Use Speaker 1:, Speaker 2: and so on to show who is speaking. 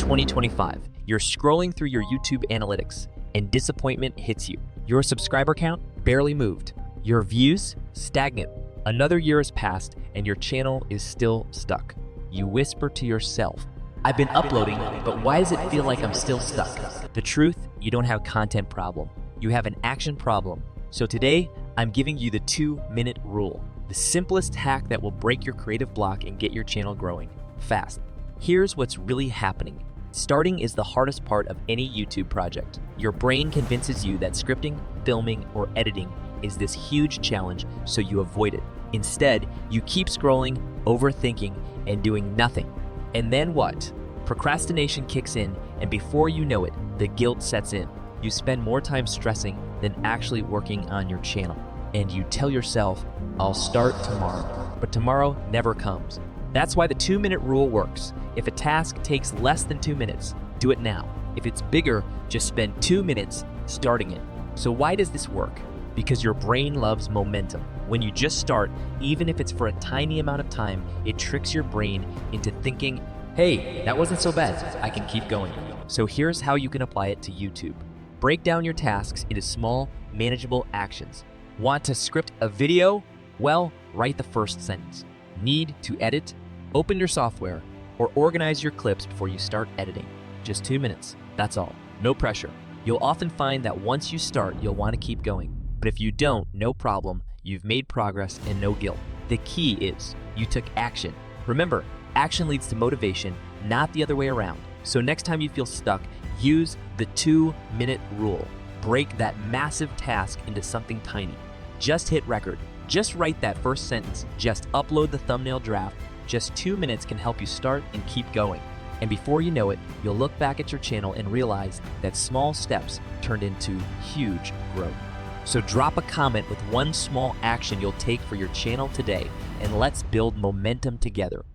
Speaker 1: 2025. You're scrolling through your YouTube analytics and disappointment hits you. Your subscriber count barely moved. Your views stagnant. Another year has passed and your channel is still stuck. You whisper to yourself, I've been uploading, but why does it feel like I'm still stuck? The truth, you don't have a content problem. You have an action problem. So today, I'm giving you the 2-minute rule, the simplest hack that will break your creative block and get your channel growing fast. Here's what's really happening. Starting is the hardest part of any YouTube project. Your brain convinces you that scripting, filming, or editing is this huge challenge, so you avoid it. Instead, you keep scrolling, overthinking, and doing nothing. And then what? Procrastination kicks in, and before you know it, the guilt sets in. You spend more time stressing than actually working on your channel. And you tell yourself, I'll start tomorrow. But tomorrow never comes. That's why the 2-minute rule works. If a task takes less than 2 minutes, do it now. If it's bigger, just spend 2 minutes starting it. So why does this work? Because your brain loves momentum. When you just start, even if it's for a tiny amount of time, it tricks your brain into thinking, hey, that wasn't so bad, I can keep going. So here's how you can apply it to YouTube. Break down your tasks into small, manageable actions. Want to script a video? Well, write the first sentence. Need to edit? Open your software or organize your clips before you start editing. Just 2 minutes, that's all. No pressure. You'll often find that once you start, you'll want to keep going. But if you don't, no problem. You've made progress and no guilt. The key is you took action. Remember, action leads to motivation, not the other way around. So next time you feel stuck, use the 2-minute rule. Break that massive task into something tiny. Just hit record. Just write that first sentence. Just upload the thumbnail draft. Just 2 minutes can help you start and keep going. And before you know it, you'll look back at your channel and realize that small steps turned into huge growth. So drop a comment with one small action you'll take for your channel today, and let's build momentum together.